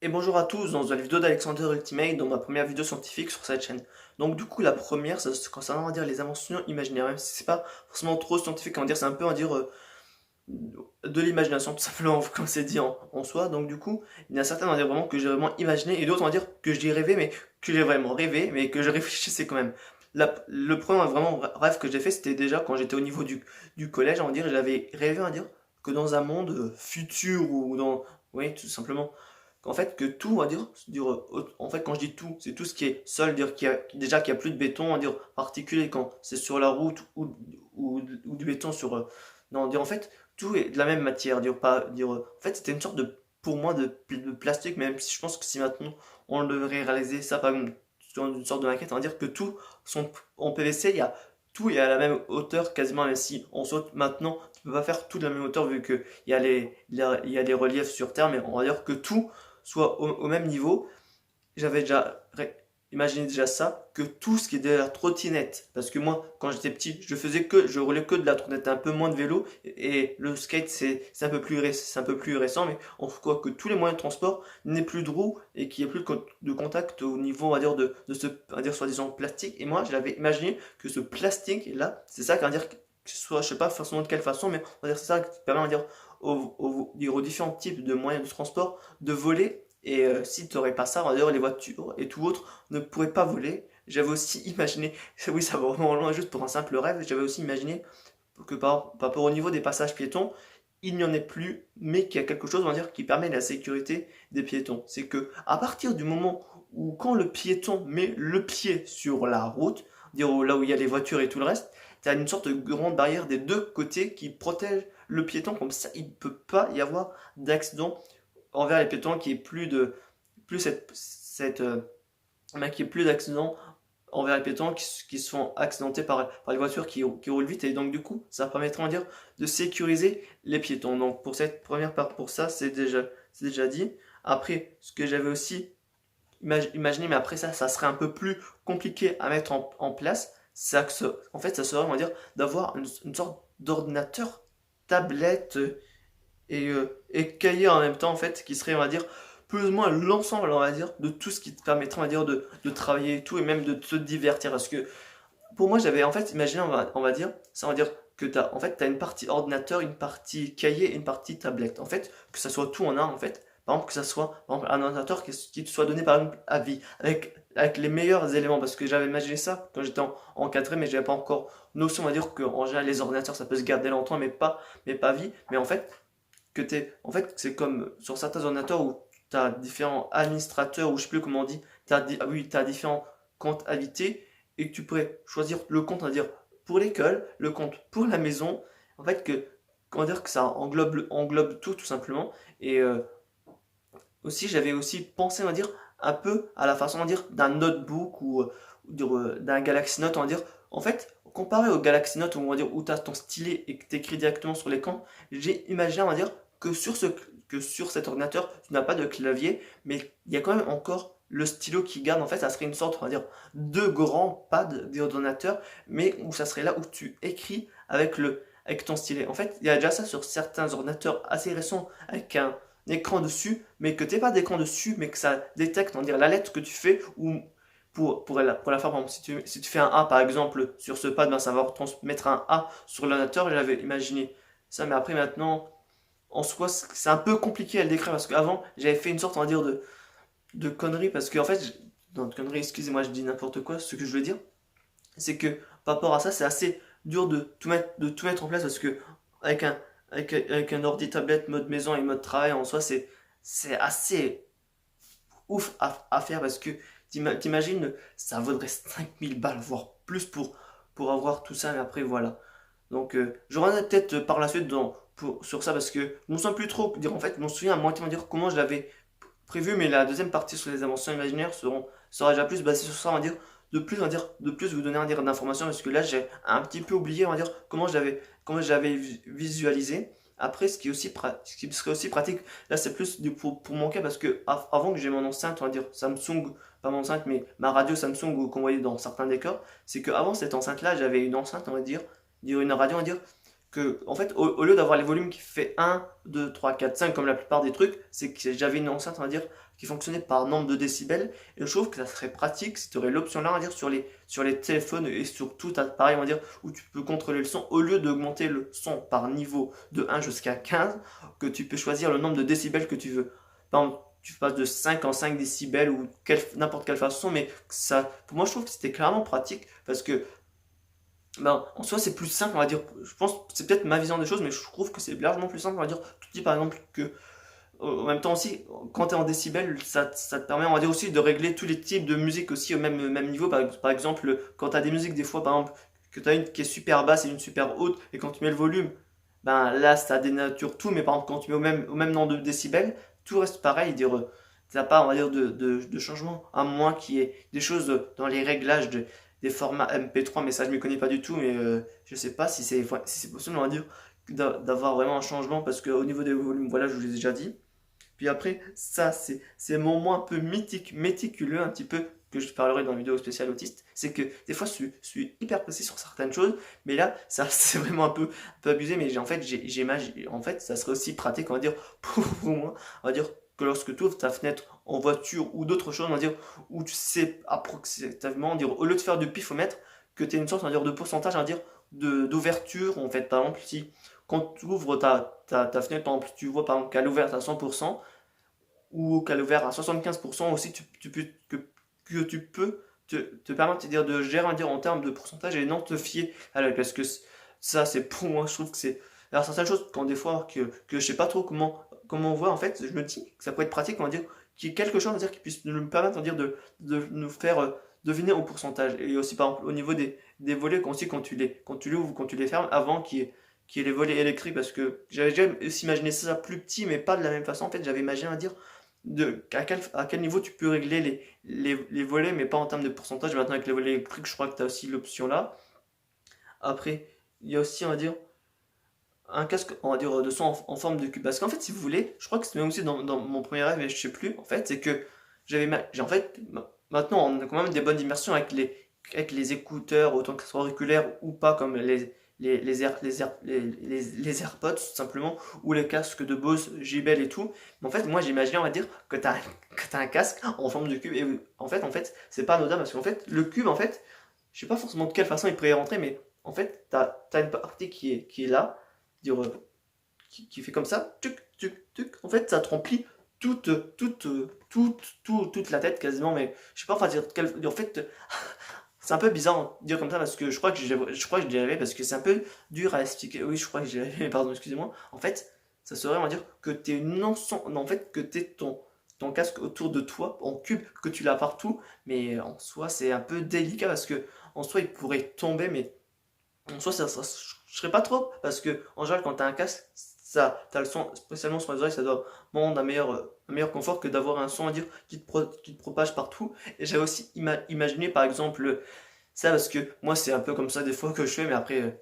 Et bonjour à tous dans la vidéo d'Alexander Ultimate, dans ma première vidéo scientifique sur cette chaîne. Donc du coup la première, ça se concerne on va dire les inventions imaginaires, même si c'est pas forcément trop scientifique, on va dire c'est un peu on va dire de l'imagination tout simplement comme c'est dit en soi. Donc du coup il y en a certaines on va dire vraiment que j'ai vraiment imaginé et d'autres on va dire que j'ai rêvé mais que j'ai vraiment rêvé mais que je réfléchissais quand même. Le premier vraiment rêve que j'ai fait c'était déjà quand j'étais au niveau du collège, on va dire j'avais rêvé on va dire que dans un monde futur ou dans oui tout simplement en fait que tout on va dire en fait quand je dis tout c'est tout ce qui est sol dire déjà qu'il y a plus de béton on va dire particulier quand c'est sur la route ou du béton sur non dire en fait tout est de la même matière dire pas dire en fait c'était une sorte de pour moi de plastique même si je pense que si maintenant on devrait réaliser ça par exemple sur une sorte de maquette on va dire que tout sont en PVC il y a tout est à la même hauteur quasiment même si on saute maintenant tu peux pas faire tout de la même hauteur vu que il y a les reliefs sur terre mais on va dire que tout soit au même niveau. J'avais déjà imaginé déjà ça, que tout ce qui est de la trottinette. Parce que moi, quand j'étais petit, je roulais que de la trottinette, un peu moins de vélo. Et le skate, c'est un peu c'est un peu plus récent, mais on voit que tous les moyens de transport n'aient plus de roues et qu'il n'y ait plus de contact au niveau, on va dire, de ce, on va dire, soi-disant plastique. Et moi, j'avais imaginé que ce plastique-là, c'est ça qu'on va dire, que ce soit, je sais pas forcément de quelle façon, mais on va dire, c'est ça qui permet, on va dire, aux différents types de moyens de transport de voler. Et si tu n'aurais pas ça, d'ailleurs les voitures et tout autre ne pourraient pas voler. J'avais aussi imaginé, oui ça va vraiment loin juste pour un simple rêve, j'avais aussi imaginé que par rapport au niveau des passages piétons, il n'y en ait plus, mais qu'il y a quelque chose, on va dire, qui permet la sécurité des piétons. C'est que à partir du moment où quand le piéton met le pied sur la route, dire là où il y a les voitures et tout le reste, tu as une sorte de grande barrière des deux côtés qui protège le piéton, comme ça il ne peut pas y avoir d'accident envers les piétons, qu'il n'y ait plus qu'il y ait plus d'accidents envers les piétons qui se font accidenter par les voitures qui roulent vite et donc du coup ça permettra on va dire de sécuriser les piétons. Donc pour cette première part pour ça c'est déjà dit. Après ce que j'avais aussi imaginé mais après ça serait un peu plus compliqué à mettre en place, en fait ça serait on va dire d'avoir une sorte d'ordinateur tablette et cahier en même temps, en fait, qui serait, on va dire, plus ou moins l'ensemble, on va dire, de tout ce qui te permettrait, on va dire, de travailler et tout, et même de te divertir. Parce que, pour moi, j'avais, en fait, imaginé, on va dire, ça, on va dire, que en fait, t'as une partie ordinateur, une partie cahier et une partie tablette. En fait, que ça soit tout en un, en fait. Par exemple, que ça soit, par exemple, un ordinateur qui te soit donné, par exemple, à vie, avec les meilleurs éléments. Parce que j'avais imaginé ça quand j'étais en 4 mais j'avais pas encore notion, on va dire, qu'en général, les ordinateurs, ça peut se garder longtemps, mais pas vie. Mais en fait, en fait, c'est comme sur certains ordinateurs où tu as différents administrateurs, ou je sais plus comment on dit, oui, tu as différents comptes habités, et que tu pourrais choisir le compte, on va dire, pour l'école, le compte pour la maison, en fait, comment dire, que ça englobe tout simplement. Et aussi, j'avais aussi pensé, on va dire, un peu à la façon, on va dire, d'un notebook ou d'un Galaxy Note, on va dire. En fait, comparé au Galaxy Note, où on va dire, où tu as ton stylet et que tu écris directement sur l'écran, j'ai imaginé, on va dire, que sur cet ordinateur, tu n'as pas de clavier, mais il y a quand même encore le stylo qui garde. En fait, ça serait une sorte, on va dire, de grand pad d'ordinateur, mais où ça serait là où tu écris avec ton stylet. En fait, il y a déjà ça sur certains ordinateurs assez récents avec un écran dessus, mais que tu n'aies pas d'écran dessus, mais que ça détecte, on va dire, la lettre que tu fais, ou pour la faire, par exemple, si tu fais un A par exemple sur ce pad, ben, ça va transmettre un A sur l'ordinateur, j'avais imaginé ça, mais après maintenant, en soi, c'est un peu compliqué à le décrire, parce qu'avant, j'avais fait une sorte, on va dire, de connerie, parce que en fait, dans de connerie, excusez-moi, je dis n'importe quoi, ce que je veux dire, c'est que par rapport à ça, c'est assez dur de tout mettre en place parce que avec avec un ordi tablette mode maison et mode travail en soi, c'est assez ouf à faire parce que t'imagines, ça vaudrait 5000 balles, voire plus pour avoir tout ça, mais après voilà. Donc je reviendrai peut-être par la suite sur ça parce que je me souviens plus trop dire en fait, je me souviens à moitié dire comment je l'avais prévu, mais la deuxième partie sur les inventions imaginaires sera déjà plus basée sur ça, on va dire, de plus vous donner un dire d'informations, parce que là j'ai un petit peu oublié, on va dire, comment j'avais visualisé. Après, ce qui serait aussi pratique, là c'est plus pour mon cas, parce que avant que j'ai mon enceinte, on va dire Samsung, pas mon enceinte, mais ma radio Samsung qu'on voyait dans certains décors, c'est qu'avant cette enceinte-là, j'avais une enceinte, on va dire une radio, on va dire, que, en fait, au lieu d'avoir les volumes qui fait un 2 3 4 5 comme la plupart des trucs, c'est que j'avais une enceinte, on va dire, qui fonctionnait par nombre de décibels. Et je trouve que ça serait pratique si tu aurais l'option là, on va dire, sur les téléphones et sur tout appareil, on va dire, où tu peux contrôler le son, au lieu d'augmenter le son par niveau de 1 jusqu'à 15, que tu peux choisir le nombre de décibels que tu veux. Par exemple, tu passes de 5 en 5 décibels ou n'importe quelle façon, mais ça, pour moi, je trouve que c'était clairement pratique parce que ben, en soi, c'est plus simple, on va dire. Je pense, c'est peut-être ma vision des choses, mais je trouve que c'est largement plus simple, on va dire. Tu dis par exemple que, en même temps aussi, quand tu es en décibels, ça te permet, on va dire aussi, de régler tous les types de musique aussi au même niveau. Par exemple, quand tu as des musiques, des fois, par exemple, que tu as une qui est super basse et une super haute, et quand tu mets le volume, ben là, ça dénature tout, mais par exemple, quand tu mets au même nombre de décibels, tout reste pareil. Dire, t'as pas, on va dire, de changement, à moins qu'il y ait des choses dans les réglages des formats MP3, mais ça, je ne m'y connais pas du tout, mais je sais pas si c'est possible, on va dire, d'avoir vraiment un changement, parce qu'au niveau des volumes, voilà, je vous l'ai déjà dit. Puis après, ça, c'est mon moment un peu méticuleux, un petit peu, que je parlerai dans la vidéo spéciale autiste. C'est que des fois, je suis hyper précis sur certaines choses, mais là, ça, c'est vraiment un peu abusé. Mais en fait, ça serait aussi pratique, on va dire, pour moi, on va dire, que lorsque tu ouvres ta fenêtre en voiture ou d'autres choses, on va dire, où tu sais approximativement, on va dire, au lieu de faire du pifomètre, que tu aies une sorte, on va dire, de pourcentage, on va dire, d'ouverture, en fait. Par exemple, si quand tu ouvres ta fenêtre, par exemple, tu vois par exemple qu'elle est ouverte à 100%, ou qu'elle est ouverte à 75% aussi, que tu peux te permettre de gérer un dire, en termes de pourcentage et non te fier à l'œil. Parce que ça, c'est pour moi, je trouve que c'est. Alors, certaines choses, quand des fois que je sais pas trop comment on voit, en fait, je me dis que ça peut être pratique, on va dire, qu'il y ait quelque chose, on va dire, qui puisse nous permettre, on va dire, de nous faire deviner au pourcentage. Et aussi, par exemple, au niveau des volets, aussi, quand tu les ouvres ou quand tu les fermes, avant qu'il y ait les volets électriques, parce que j'avais déjà aussi imaginé ça plus petit, mais pas de la même façon. En fait, j'avais imaginé à dire à quel niveau tu peux régler les volets, mais pas en termes de pourcentage. Maintenant, avec les volets électriques, je crois que tu as aussi l'option là. Après, il y a aussi, on va dire, un casque, on va dire, de son en forme de cube. Parce qu'en fait, si vous voulez, je crois que c'était même aussi dans mon premier rêve, et je sais plus, en fait, c'est que en fait, maintenant, on a quand même des bonnes immersions avec les écouteurs, autant que ce soit auriculaires ou pas, comme les AirPods, tout simplement, ou les casques de Bose, JBL et tout. Mais en fait, moi, j'imaginais, on va dire, que t'as un casque en forme de cube. Et en fait, c'est pas anodin, parce qu'en fait, le cube, en fait, je sais pas forcément de quelle façon il pourrait y rentrer, mais en fait, t'as une partie qui est là, dire, qui fait comme ça, tuc, tuc, tuc. En fait, ça te remplit toute la tête quasiment, mais je sais pas, enfin, en fait, c'est un peu bizarre de dire comme ça parce que je crois que je dirais parce que c'est un peu dur à expliquer. Oui, je crois que je dirais, pardon, excusez-moi. En fait, ça serait, on va dire, que t'es une ensemble, en fait, que t'es ton casque autour de toi en cube, que tu l'as partout, mais en soi, c'est un peu délicat parce que en soi, il pourrait tomber, mais en soi, je serais pas trop, parce que en général, quand t'as un casque, t'as le son, spécialement sur les oreilles, ça doit rendre un meilleur confort que d'avoir un son à dire qui te propage partout. Et j'avais aussi imaginé, par exemple, ça, parce que moi, c'est un peu comme ça des fois que je fais, mais après,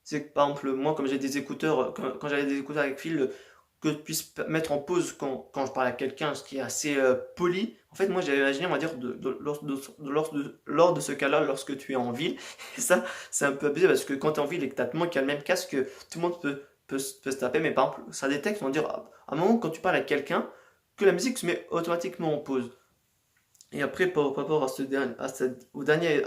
c'est que par exemple, moi, comme j'ai des écouteurs, quand j'avais des écouteurs avec fil, que je puisse mettre en pause quand je parle à quelqu'un, ce qui est assez poli. En fait, moi, j'avais imaginé, on va dire, lors de ce cas-là, lorsque tu es en ville. Et ça, c'est un peu abusé parce que quand tu es en ville et que tu as tout le monde qui a le même casque, tout le monde peut se taper. Mais par exemple, ça détecte, on va dire, à un moment, quand tu parles à quelqu'un, que la musique se met automatiquement en pause. Et après, par rapport à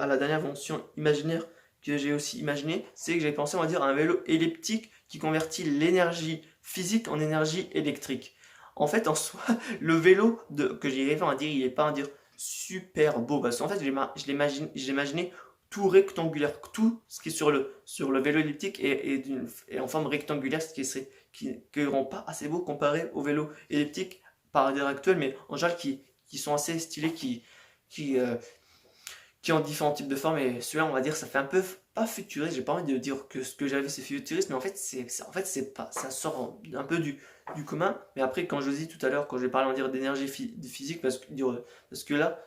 la dernière invention imaginaire que j'ai aussi imaginé, c'est que j'ai pensé, on va dire, à un vélo elliptique qui convertit l'énergie physique en énergie électrique. En fait, en soi, le vélo que j'ai rêvé, on va dire, il est pas, on va dire, super beau. Parce qu'en fait, j'ai imaginé tout rectangulaire, tout ce qui est sur le vélo elliptique est en forme rectangulaire, qui rend pas assez beau comparé au vélo elliptique par l'heure actuelle, mais en général qui sont assez stylés, qui, euh, qui ont différents types de formes. Et celui-là, on va dire, ça fait un peu pas futuriste. J'ai pas envie de dire que ce que j'avais c'est futuriste, mais en fait, c'est pas, ça sort un peu du commun. Mais après, quand je vous dis tout à l'heure, quand je vais parler, on va dire, d'énergie physique, parce que là,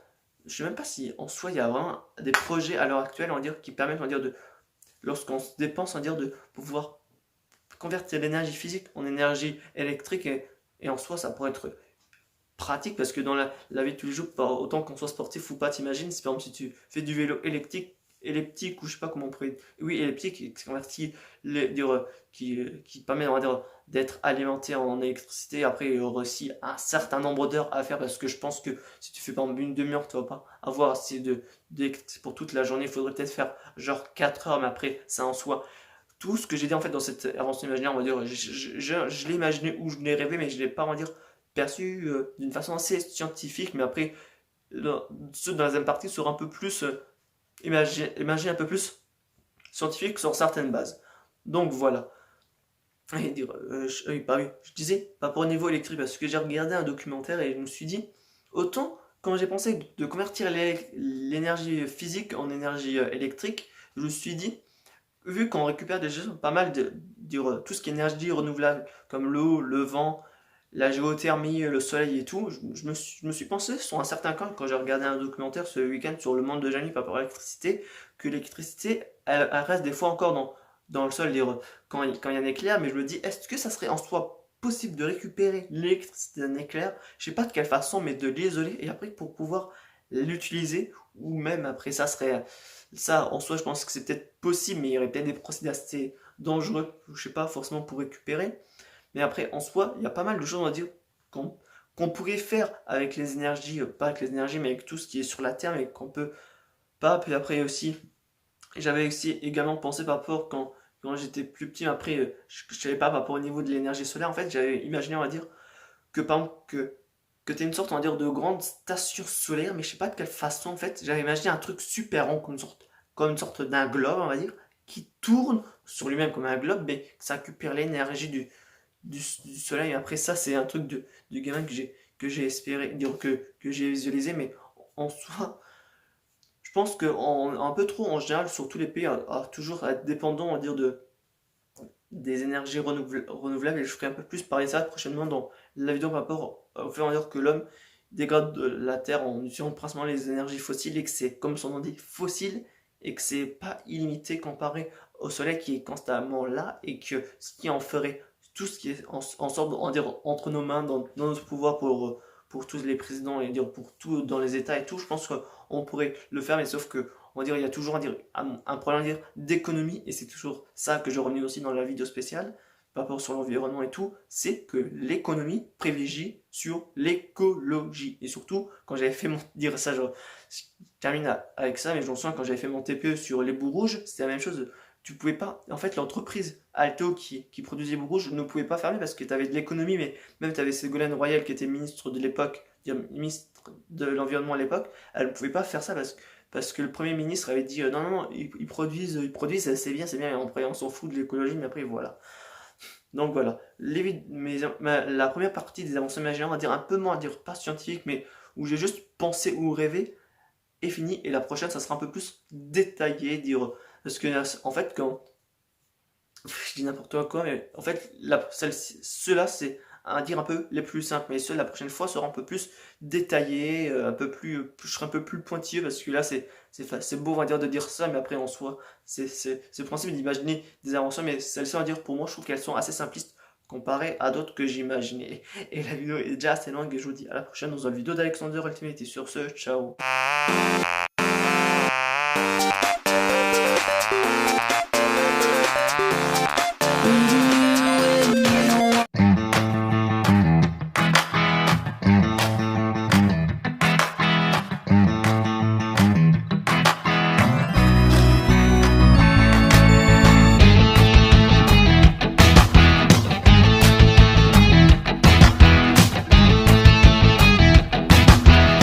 je sais même pas si en soi il y a vraiment des projets à l'heure actuelle, on va dire, qui permettent, on va dire, lorsqu'on se dépense, on va dire, de pouvoir convertir l'énergie physique en énergie électrique et en soi, ça pourrait être pratique parce que dans la vie de tous les jours, autant qu'on soit sportif ou pas, t'imagines, si par exemple si tu fais du vélo elliptique ou je sais pas comment on pourrait. Oui, elliptique, qui convertit qui permet, on va dire, d'être alimenté en électricité. Après, il y aura aussi un certain nombre d'heures à faire parce que je pense que si tu fais par exemple une demi-heure, tu vas pas avoir assez d'électricité pour toute la journée. Il faudrait peut-être faire genre 4 heures, mais après, ça en soi. Tout ce que j'ai dit en fait dans cette invention imaginaire, on va dire, je l'ai imaginé ou je l'ai rêvé, mais je l'ai pas, on va dire, perçu d'une façon assez scientifique. Mais après, ceux dans la deuxième partie seront un peu plus imaginer un peu plus scientifique sur certaines bases. Donc voilà. Et dire, oui, bah oui, je disais, pas pour le niveau électrique, parce que j'ai regardé un documentaire et je me suis dit, autant quand j'ai pensé de convertir l'énergie physique en énergie électrique, je me suis dit, vu qu'on récupère déjà pas mal tout ce qui est énergie renouvelable, comme l'eau, le vent, la géothermie, le soleil et tout, je me suis pensé sur un certain camp quand j'ai regardé un documentaire ce week-end sur le monde de Jani par rapport à l'électricité, que l'électricité, elle reste des fois encore dans le sol quand il y a un éclair, mais je me dis, est-ce que ça serait en soi possible de récupérer l'électricité d'un éclair, je sais pas de quelle façon, mais de l'isoler et après pour pouvoir l'utiliser, ou même après ça serait ça, en soi, je pense que c'est peut-être possible, mais il y aurait peut-être des procédés assez dangereux, je sais pas, forcément pour récupérer. Mais après, en soi, il y a pas mal de choses, on va dire, qu'on qu'on pourrait faire avec les énergies, pas avec les énergies, mais avec tout ce qui est sur la Terre, mais qu'on peut pas. Puis après aussi, j'avais aussi également pensé par rapport quand j'étais plus petit, mais après, je savais pas par rapport au niveau de l'énergie solaire, en fait, j'avais imaginé, on va dire, que par exemple, que tu une sorte, on va dire, de grande station solaire, mais je sais pas de quelle façon, en fait, j'avais imaginé un truc super rond, comme une sorte d'un globe, on va dire, qui tourne sur lui-même comme un globe, mais ça récupère l'énergie du soleil. Après, ça, c'est un truc du gamin que j'ai espéré, dire que j'ai visualisé, mais en soi, je pense qu'un peu trop, en général, sur tous les pays, à toujours être dépendant, on va dire, des énergies renouvelables et je ferai un peu plus parler de ça prochainement dans la vidéo par rapport au fait dire que l'homme dégrade la Terre en utilisant principalement les énergies fossiles et que c'est, comme son nom dit, fossile et que c'est pas illimité comparé au Soleil qui est constamment là et que ce qui en ferait tout ce qui est en sorte on dire, entre nos mains, dans notre pouvoir pour tous les présidents et dire pour tout dans les États et tout, je pense qu'on pourrait le faire, mais sauf que on va dire, il y a toujours un problème dire, d'économie, et c'est toujours ça que je revenais aussi dans la vidéo spéciale, par rapport sur l'environnement et tout, c'est que l'économie privilégie sur l'écologie. Et surtout, quand j'avais fait dire ça, je termine avec ça, mais j'en sens quand j'avais fait mon TPE sur les bouts rouges, c'était la même chose. Tu pouvais pas, en fait, l'entreprise Alto qui produisait les bouts rouges ne pouvait pas fermer parce que tu avais de l'économie, mais même tu avais Ségolène Royal qui était ministre de l'époque, ministre de l'environnement à l'époque, elle ne pouvait pas faire ça parce que le Premier ministre avait dit non, non, non, ils produisent, c'est bien, et après on s'en fout de l'écologie, mais après voilà. Donc voilà, la première partie des avancées imaginaires, on va dire un peu moins, dire pas scientifique, mais où j'ai juste pensé ou rêvé, est finie, et la prochaine, ça sera un peu plus détaillé, dire, parce que en fait, quand, je dis n'importe quoi, mais en fait, ceux-là, c'est à dire un peu les plus simples, mais ceux la prochaine fois seront un peu plus détaillés, un peu plus, je serai un peu plus pointilleux parce que là, c'est beau, on va dire, de dire ça, mais après, en soi, c'est le principe d'imaginer des inventions, mais celles-ci, on va dire, pour moi, je trouve qu'elles sont assez simplistes comparées à d'autres que j'imaginais. Et la vidéo est déjà assez longue, et je vous dis à la prochaine dans une vidéo d'Alexander Ultimate, et sur ce, ciao!